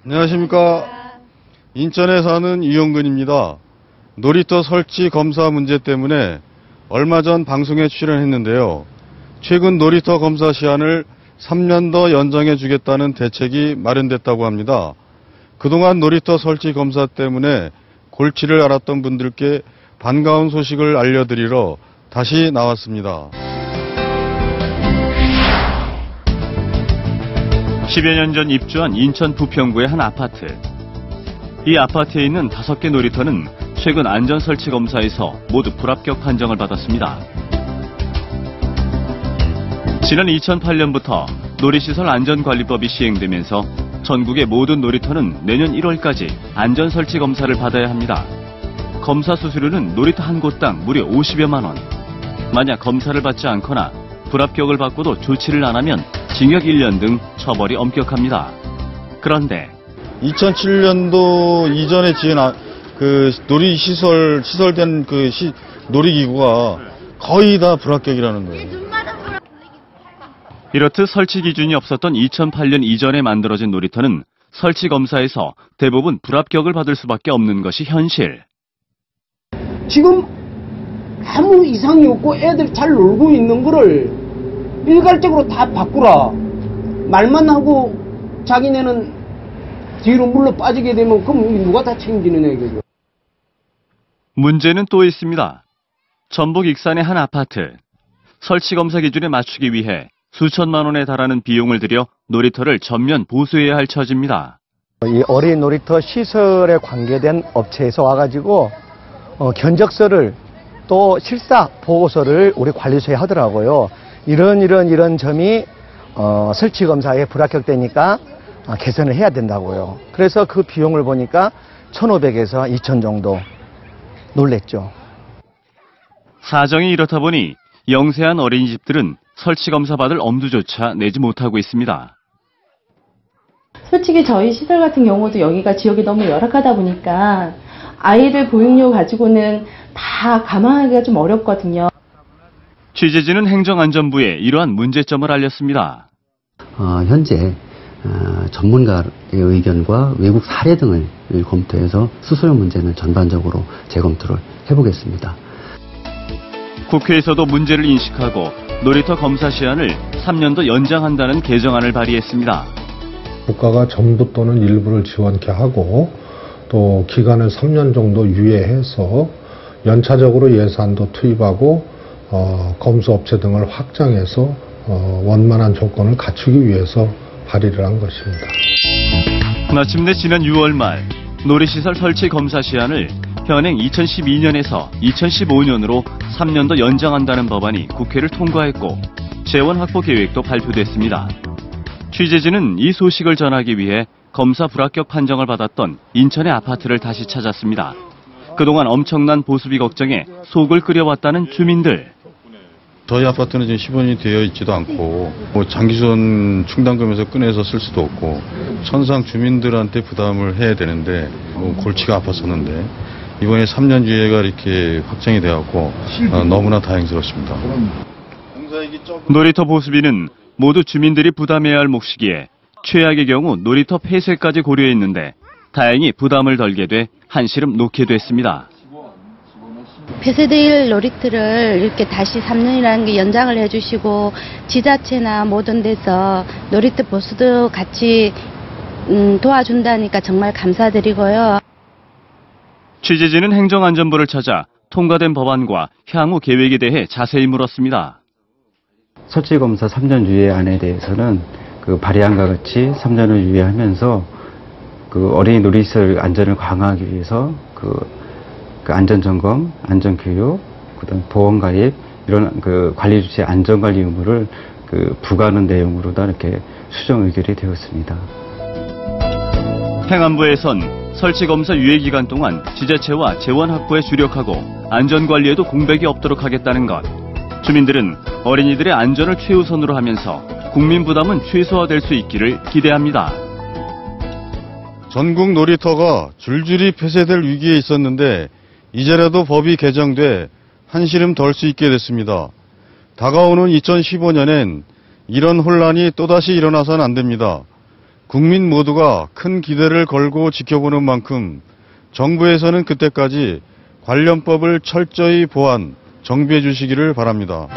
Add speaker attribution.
Speaker 1: 안녕하십니까. 인천에 사는 이용근입니다. 놀이터 설치 검사 문제 때문에 얼마 전 방송에 출연했는데요. 최근 놀이터 검사 시한을 3년 더 연장해 주겠다는 대책이 마련됐다고 합니다. 그동안 놀이터 설치 검사 때문에 골치를 앓았던 분들께 반가운 소식을 알려드리러 다시 나왔습니다.
Speaker 2: 10여 년 전 입주한 인천 부평구의 한 아파트. 이 아파트에 있는 5개 놀이터는 최근 안전 설치 검사에서 모두 불합격 판정을 받았습니다. 지난 2008년부터 놀이시설 안전관리법이 시행되면서 전국의 모든 놀이터는 내년 1월까지 안전 설치 검사를 받아야 합니다. 검사 수수료는 놀이터 한 곳당 무려 50여만 원. 만약 검사를 받지 않거나 불합격을 받고도 조치를 안 하면 징역 1년 등 처벌이 엄격합니다. 그런데
Speaker 1: 2007년도 이전에 지은 시설된 놀이기구가 거의 다 불합격이라는 거예요.
Speaker 2: 이렇듯 설치 기준이 없었던 2008년 이전에 만들어진 놀이터는 설치 검사에서 대부분 불합격을 받을 수밖에 없는 것이 현실.
Speaker 3: 지금 아무 이상이 없고 애들 잘 놀고 있는 거를 일괄적으로 다 바꾸라. 말만 하고 자기네는 뒤로 물러 빠지게 되면 그럼 누가 다 책임지느냐 이거죠.
Speaker 2: 문제는 또 있습니다. 전북 익산의 한 아파트. 설치 검사 기준에 맞추기 위해 수천만 원에 달하는 비용을 들여 놀이터를 전면 보수해야 할 처지입니다.
Speaker 4: 이 어린이 놀이터 시설에 관계된 업체에서 와가지고 견적서를 또 실사 보고서를 우리 관리소에 하더라고요. 이런 점이 설치 검사에 불합격되니까 개선을 해야 된다고요. 그래서 그 비용을 보니까 1,500에서 2,000 정도 놀랬죠.
Speaker 2: 사정이 이렇다 보니 영세한 어린이집들은 설치 검사 받을 엄두조차 내지 못하고 있습니다.
Speaker 5: 솔직히 저희 시설 같은 경우도 여기가 지역이 너무 열악하다 보니까 아이들 보육료 가지고는 다 감당하기가 좀 어렵거든요.
Speaker 2: 취재진은 행정안전부에 이러한 문제점을 알렸습니다.
Speaker 6: 현재 전문가의 의견과 외국 사례 등을 검토해서 수수료 문제는 전반적으로 재검토를 해보겠습니다.
Speaker 2: 국회에서도 문제를 인식하고 놀이터 검사 시한을 3년 더 연장한다는 개정안을 발의했습니다.
Speaker 7: 국가가 전부 또는 일부를 지원케 하고 또 기간을 3년 정도 유예해서 연차적으로 예산도 투입하고 검수업체 등을 확장해서 원만한 조건을 갖추기 위해서 발의를 한 것입니다.
Speaker 2: 마침내 지난 6월 말 놀이시설 설치 검사 시한을 현행 2012년에서 2015년으로 3년 더 연장한다는 법안이 국회를 통과했고 재원 확보 계획도 발표됐습니다. 취재진은 이 소식을 전하기 위해 검사 불합격 판정을 받았던 인천의 아파트를 다시 찾았습니다. 그동안 엄청난 보수비 걱정에 속을 끓여왔다는 주민들.
Speaker 1: 저희 아파트는 지금 10원이 되어 있지도 않고 장기전 충당금에서 꺼내서 쓸 수도 없고 천상 주민들한테 부담을 해야 되는데 골치가 아팠었는데 이번에 3년 유예가 이렇게 확정이 되었고 너무나 다행스럽습니다.
Speaker 2: 놀이터 보수비는 모두 주민들이 부담해야 할 몫이기에 최악의 경우 놀이터 폐쇄까지 고려했는데 다행히 부담을 덜게 돼 한시름 놓게 됐습니다.
Speaker 8: 폐쇄될 놀이터를 이렇게 다시 3년이라는 게 연장을 해주시고 지자체나 모든 데서 놀이터 보수도 같이 도와준다니까 정말 감사드리고요.
Speaker 2: 취재진은 행정안전부를 찾아 통과된 법안과 향후 계획에 대해 자세히 물었습니다.
Speaker 9: 설치검사 3년 유예안에 대해서는 발의안과 같이 3년을 유예하면서 어린이 놀이시설 안전을 강화하기 위해서 안전점검, 안전교육, 그다음 보험가입 이런 관리주체 안전관리 의무를 부과하는 내용으로 다 이렇게 수정 의결이 되었습니다.
Speaker 2: 행안부에선 설치검사 유예기간 동안 지자체와 재원 확보에 주력하고 안전관리에도 공백이 없도록 하겠다는 것. 주민들은 어린이들의 안전을 최우선으로 하면서 국민 부담은 최소화될 수 있기를 기대합니다.
Speaker 1: 전국 놀이터가 줄줄이 폐쇄될 위기에 있었는데 이제라도 법이 개정돼 한시름 덜 수 있게 됐습니다. 다가오는 2015년엔 이런 혼란이 또다시 일어나서는 안 됩니다. 국민 모두가 큰 기대를 걸고 지켜보는 만큼 정부에서는 그때까지 관련법을 철저히 보완, 정비해 주시기를 바랍니다.